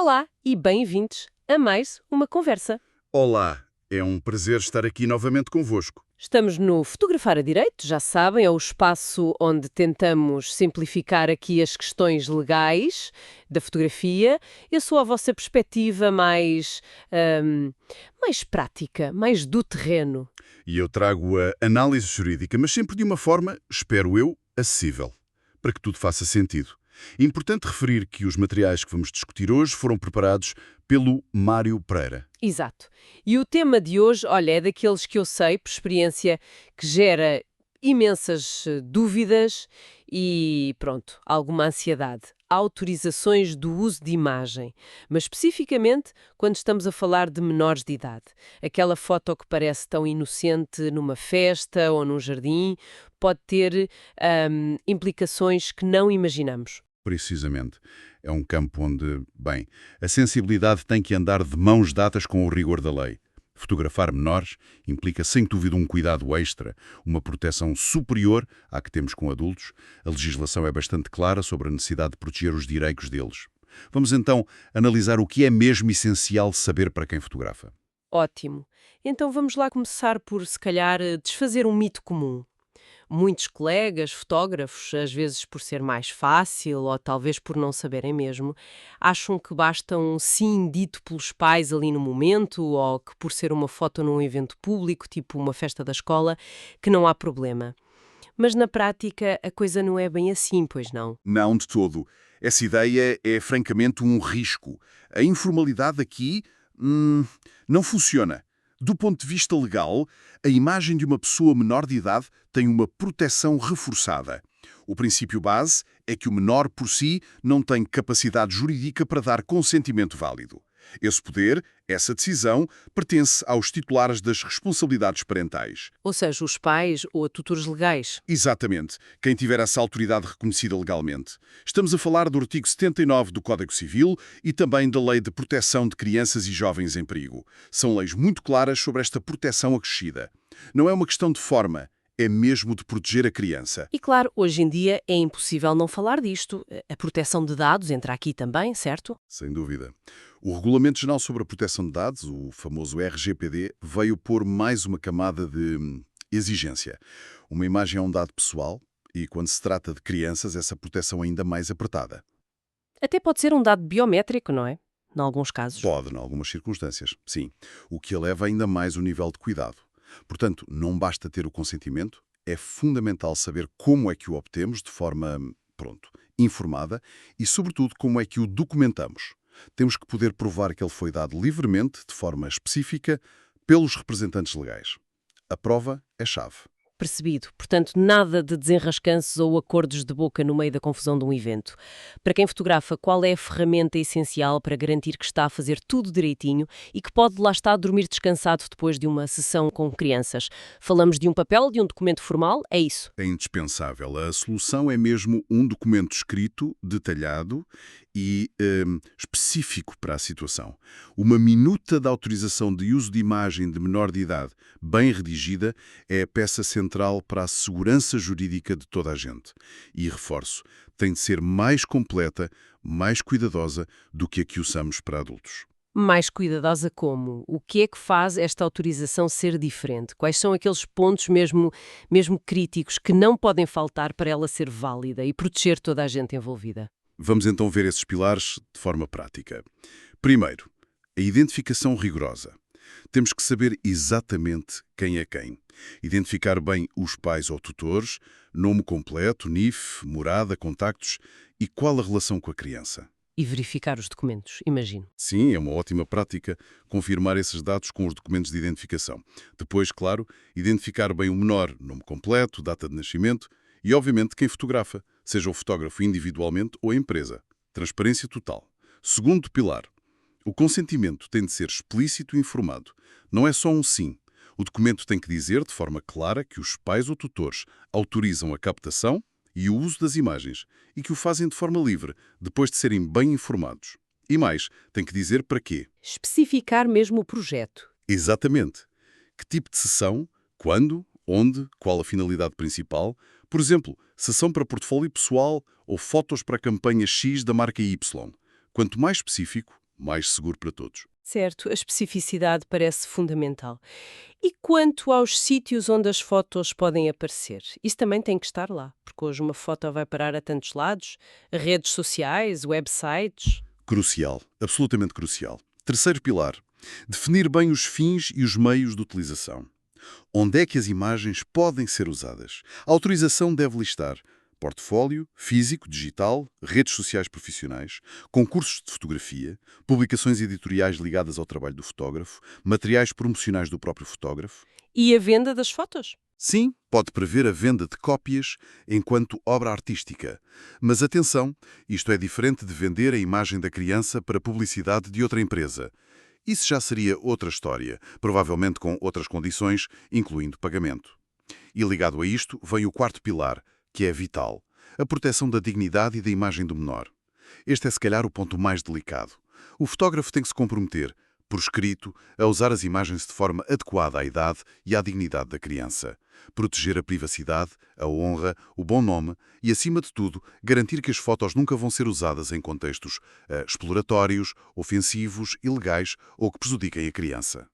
Olá e bem-vindos a mais uma conversa. Olá, é um prazer estar aqui novamente convosco. Estamos no Fotografar a Direito, já sabem, é o espaço onde tentamos simplificar aqui as questões legais da fotografia. Eu sou a vossa perspectiva mais prática, mais do terreno. E eu trago a análise jurídica, mas sempre de uma forma, espero eu, acessível, para que tudo faça sentido. É importante referir que os materiais que vamos discutir hoje foram preparados pelo Mário Pereira. Exato. E o tema de hoje, olha, é daqueles que eu sei, por experiência, que gera imensas dúvidas e, pronto, alguma ansiedade. Autorizações do uso de imagem, mas especificamente quando estamos a falar de menores de idade. Aquela foto que parece tão inocente numa festa ou num jardim pode ter implicações que não imaginamos. Precisamente. É um campo onde, bem, a sensibilidade tem que andar de mãos dadas com o rigor da lei. Fotografar menores implica, sem dúvida, um cuidado extra, uma proteção superior à que temos com adultos. A legislação é bastante clara sobre a necessidade de proteger os direitos deles. Vamos então analisar o que é mesmo essencial saber para quem fotografa. Ótimo. Então vamos lá começar por, se calhar, desfazer um mito comum. Muitos colegas, fotógrafos, às vezes por ser mais fácil ou talvez por não saberem mesmo, acham que basta um sim dito pelos pais ali no momento ou que por ser uma foto num evento público, tipo uma festa da escola, que não há problema. Mas na prática a coisa não é bem assim, pois não? Não de todo. Essa ideia é francamente um risco. A informalidade aqui não funciona. Do ponto de vista legal, a imagem de uma pessoa menor de idade tem uma proteção reforçada. O princípio base é que o menor por si não tem capacidade jurídica para dar consentimento válido. Esse poder, essa decisão, pertence aos titulares das responsabilidades parentais. Ou seja, os pais ou tutores legais. Exatamente, quem tiver essa autoridade reconhecida legalmente. Estamos a falar do artigo 79 do Código Civil e também da Lei de Proteção de Crianças e Jovens em Perigo. São leis muito claras sobre esta proteção acrescida. Não é uma questão de forma, é mesmo de proteger a criança. E claro, hoje em dia é impossível não falar disto. A proteção de dados entra aqui também, certo? Sem dúvida. O Regulamento Geral sobre a Proteção de Dados, o famoso RGPD, veio pôr mais uma camada de exigência. Uma imagem é um dado pessoal e, quando se trata de crianças, essa proteção é ainda mais apertada. Até pode ser um dado biométrico, não é? Em alguns casos. Pode, em algumas circunstâncias, sim. O que eleva ainda mais o nível de cuidado. Portanto, não basta ter o consentimento, é fundamental saber como é que o obtemos de forma, informada e, sobretudo, como é que o documentamos. Temos que poder provar que ele foi dado livremente, de forma específica, pelos representantes legais. A prova é chave. Percebido. Portanto, nada de desenrascanços ou acordos de boca no meio da confusão de um evento. Para quem fotografa, qual é a ferramenta essencial para garantir que está a fazer tudo direitinho e que pode lá estar a dormir descansado depois de uma sessão com crianças? Falamos de um papel, de um documento formal? É isso? É indispensável. A solução é mesmo um documento escrito, detalhado e específico para a situação. Uma minuta de autorização de uso de imagem de menor de idade, bem redigida, é a peça central para a segurança jurídica de toda a gente. E, reforço, tem de ser mais completa, mais cuidadosa do que a que usamos para adultos. Mais cuidadosa como? O que é que faz esta autorização ser diferente? Quais são aqueles pontos mesmo críticos que não podem faltar para ela ser válida e proteger toda a gente envolvida? Vamos então ver esses pilares de forma prática. Primeiro, a identificação rigorosa. Temos que saber exatamente quem é quem. Identificar bem os pais ou tutores, nome completo, NIF, morada, contactos e qual a relação com a criança. E verificar os documentos, imagino. Sim, é uma ótima prática confirmar esses dados com os documentos de identificação. Depois, claro, identificar bem o menor, nome completo, data de nascimento e, obviamente, quem fotografa, seja o fotógrafo individualmente ou a empresa. Transparência total. Segundo pilar, o consentimento tem de ser explícito e informado. Não é só um sim. O documento tem que dizer de forma clara que os pais ou tutores autorizam a captação e o uso das imagens e que o fazem de forma livre, depois de serem bem informados. E mais, tem que dizer para quê. Especificar mesmo o projeto. Exatamente. Que tipo de sessão, quando, onde, qual a finalidade principal. Por exemplo, sessão para portfólio pessoal ou fotos para a campanha X da marca Y. Quanto mais específico, mais seguro para todos. Certo, a especificidade parece fundamental. E quanto aos sítios onde as fotos podem aparecer? Isso também tem que estar lá, porque hoje uma foto vai parar a tantos lados, redes sociais, websites. Crucial, absolutamente crucial. Terceiro pilar, definir bem os fins e os meios de utilização. Onde é que as imagens podem ser usadas? A autorização deve listar portfólio, físico, digital, redes sociais profissionais, concursos de fotografia, publicações editoriais ligadas ao trabalho do fotógrafo, materiais promocionais do próprio fotógrafo. E a venda das fotos? Sim, pode prever a venda de cópias enquanto obra artística. Mas atenção, isto é diferente de vender a imagem da criança para publicidade de outra empresa. Isso já seria outra história, provavelmente com outras condições, incluindo pagamento. E ligado a isto, vem o quarto pilar, que é vital: a proteção da dignidade e da imagem do menor. Este é, se calhar, o ponto mais delicado. O fotógrafo tem que se comprometer, por escrito, a usar as imagens de forma adequada à idade e à dignidade da criança. Proteger a privacidade, a honra, o bom nome e, acima de tudo, garantir que as fotos nunca vão ser usadas em contextos exploratórios, ofensivos, ilegais ou que prejudiquem a criança.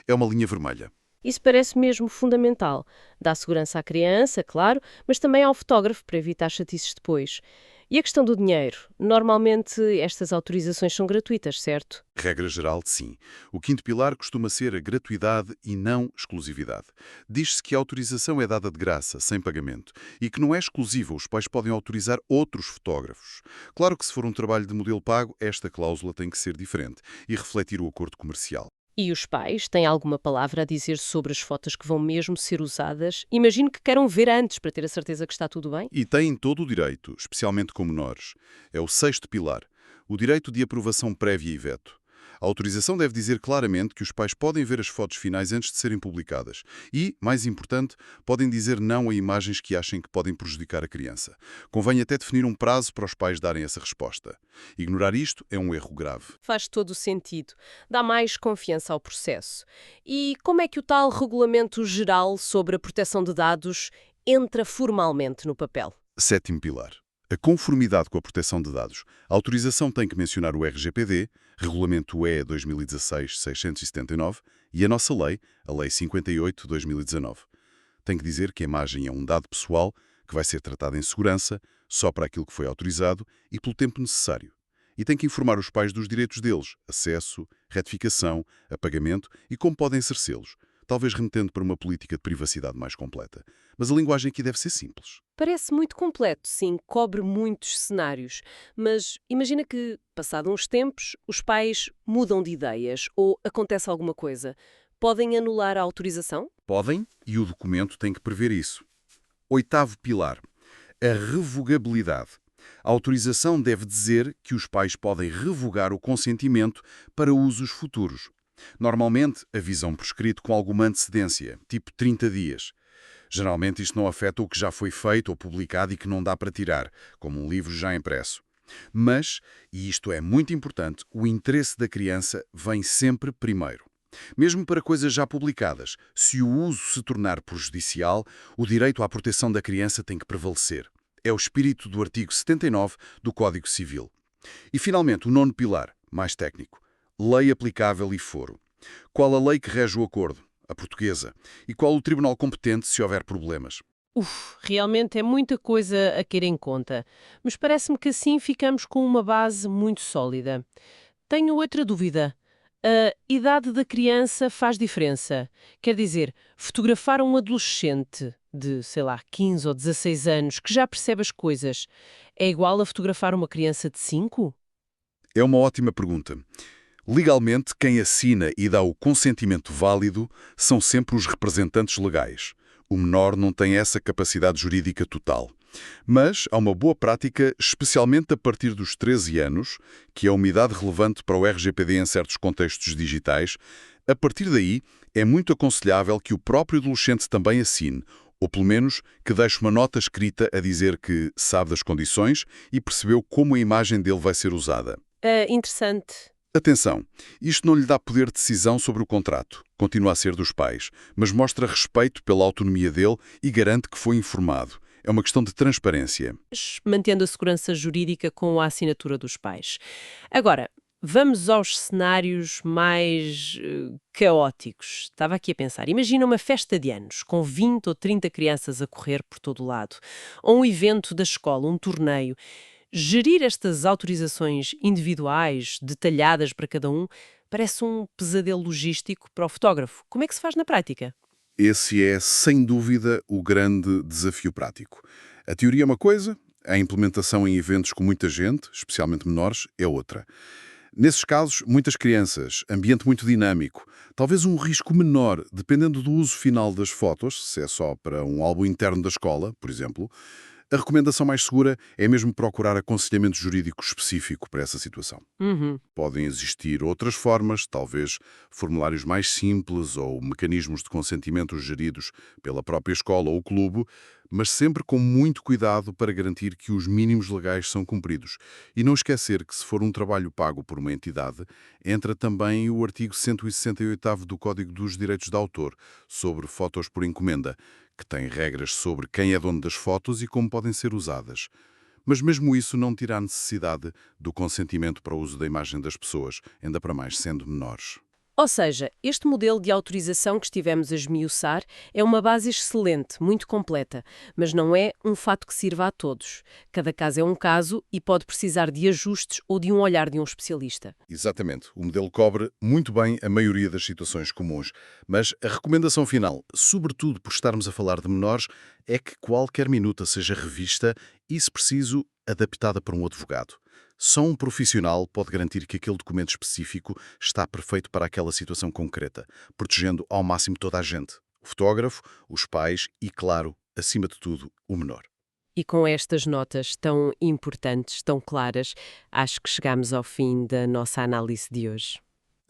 É uma linha vermelha. Isso parece mesmo fundamental. Dá segurança à criança, claro, mas também ao fotógrafo para evitar chatices depois. E a questão do dinheiro? Normalmente estas autorizações são gratuitas, certo? Regra geral, sim. O quinto pilar costuma ser a gratuidade e não exclusividade. Diz-se que a autorização é dada de graça, sem pagamento, e que não é exclusiva, os pais podem autorizar outros fotógrafos. Claro que se for um trabalho de modelo pago, esta cláusula tem que ser diferente e refletir o acordo comercial. E os pais têm alguma palavra a dizer sobre as fotos que vão mesmo ser usadas? Imagino que queiram ver antes para ter a certeza que está tudo bem. E têm todo o direito, especialmente com menores. É o sexto pilar, o direito de aprovação prévia e veto. A autorização deve dizer claramente que os pais podem ver as fotos finais antes de serem publicadas e, mais importante, podem dizer não a imagens que achem que podem prejudicar a criança. Convém até definir um prazo para os pais darem essa resposta. Ignorar isto é um erro grave. Faz todo o sentido. Dá mais confiança ao processo. E como é que o tal regulamento geral sobre a proteção de dados entra formalmente no papel? Sétimo pilar. A conformidade com a proteção de dados. A autorização tem que mencionar o RGPD, Regulamento EE 2016-679 e a nossa lei, a Lei 58/2019. Tem que dizer que a imagem é um dado pessoal que vai ser tratado em segurança, só para aquilo que foi autorizado e pelo tempo necessário. E tem que informar os pais dos direitos deles, acesso, retificação, apagamento e como podem exercê-los, talvez remetendo para uma política de privacidade mais completa. Mas a linguagem aqui deve ser simples. Parece muito completo, sim, cobre muitos cenários. Mas imagina que, passado uns tempos, os pais mudam de ideias ou acontece alguma coisa. Podem anular a autorização? Podem, e o documento tem que prever isso. Oitavo pilar. A revogabilidade. A autorização deve dizer que os pais podem revogar o consentimento para usos futuros. Normalmente, avisam por escrito com alguma antecedência, tipo 30 dias. Geralmente isto não afeta o que já foi feito ou publicado e que não dá para tirar, como um livro já impresso. Mas, e isto é muito importante, o interesse da criança vem sempre primeiro. Mesmo para coisas já publicadas, se o uso se tornar prejudicial, o direito à proteção da criança tem que prevalecer. É o espírito do artigo 79 do Código Civil. E, finalmente, o nono pilar, mais técnico. Lei aplicável e foro. Qual a lei que rege o acordo? A portuguesa. E qual o tribunal competente se houver problemas? Realmente é muita coisa a ter em conta. Mas parece-me que assim ficamos com uma base muito sólida. Tenho outra dúvida. A idade da criança faz diferença. Quer dizer, fotografar um adolescente de, sei lá, 15 ou 16 anos que já percebe as coisas é igual a fotografar uma criança de 5? É uma ótima pergunta. Legalmente, quem assina e dá o consentimento válido são sempre os representantes legais. O menor não tem essa capacidade jurídica total. Mas há uma boa prática, especialmente a partir dos 13 anos, que é uma idade relevante para o RGPD em certos contextos digitais. A partir daí, é muito aconselhável que o próprio adolescente também assine, ou pelo menos que deixe uma nota escrita a dizer que sabe das condições e percebeu como a imagem dele vai ser usada. Interessante. Atenção, isto não lhe dá poder de decisão sobre o contrato, continua a ser dos pais, mas mostra respeito pela autonomia dele e garante que foi informado. É uma questão de transparência. Mantendo a segurança jurídica com a assinatura dos pais. Agora, Vamos aos cenários mais caóticos. Estava aqui a pensar. Imagina uma festa de anos, com 20 ou 30 crianças a correr por todo o lado. Ou um evento da escola, um torneio. Gerir estas autorizações individuais, detalhadas para cada um, parece um pesadelo logístico para o fotógrafo. Como é que se faz na prática? Esse é, sem dúvida, o grande desafio prático. A teoria é uma coisa, a implementação em eventos com muita gente, especialmente menores, é outra. Nesses casos, muitas crianças, ambiente muito dinâmico, talvez um risco menor, dependendo do uso final das fotos, se é só para um álbum interno da escola, por exemplo. A recomendação mais segura é mesmo procurar aconselhamento jurídico específico para essa situação. Uhum. Podem existir outras formas, talvez formulários mais simples ou mecanismos de consentimento geridos pela própria escola ou clube, mas sempre com muito cuidado para garantir que os mínimos legais são cumpridos. E não esquecer que, se for um trabalho pago por uma entidade, entra também o artigo 168º do Código dos Direitos de Autor, sobre fotos por encomenda, que tem regras sobre quem é dono das fotos e como podem ser usadas. Mas mesmo isso não tira a necessidade do consentimento para o uso da imagem das pessoas, ainda para mais sendo menores. Ou seja, este modelo de autorização que estivemos a esmiuçar é uma base excelente, muito completa, mas não é um fato que sirva a todos. Cada caso é um caso e pode precisar de ajustes ou de um olhar de um especialista. Exatamente. O modelo cobre muito bem a maioria das situações comuns, mas a recomendação final, sobretudo por estarmos a falar de menores, é que qualquer minuta seja revista e, se preciso, adaptada por um advogado. Só um profissional pode garantir que aquele documento específico está perfeito para aquela situação concreta, protegendo ao máximo toda a gente, o fotógrafo, os pais e, claro, acima de tudo, o menor. E com estas notas tão importantes, tão claras, acho que chegamos ao fim da nossa análise de hoje.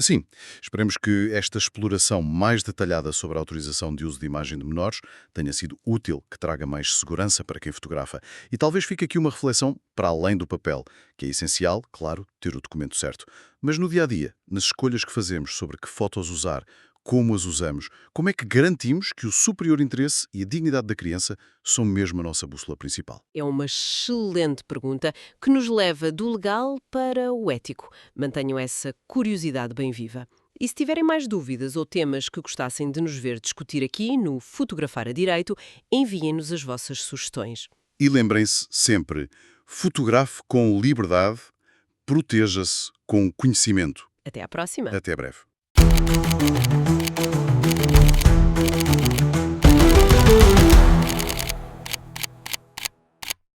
Sim, esperemos que esta exploração mais detalhada sobre a autorização de uso de imagem de menores tenha sido útil, que traga mais segurança para quem fotografa. E talvez fique aqui uma reflexão para além do papel, que é essencial, claro, ter o documento certo. Mas no dia a dia, nas escolhas que fazemos sobre que fotos usar, como as usamos, como é que garantimos que o superior interesse e a dignidade da criança são mesmo a nossa bússola principal? É uma excelente pergunta que nos leva do legal para o ético. Mantenham essa curiosidade bem viva. E se tiverem mais dúvidas ou temas que gostassem de nos ver discutir aqui no Fotografar a Direito, enviem-nos as vossas sugestões. E lembrem-se sempre, fotografe com liberdade, proteja-se com conhecimento. Até à próxima! Até breve.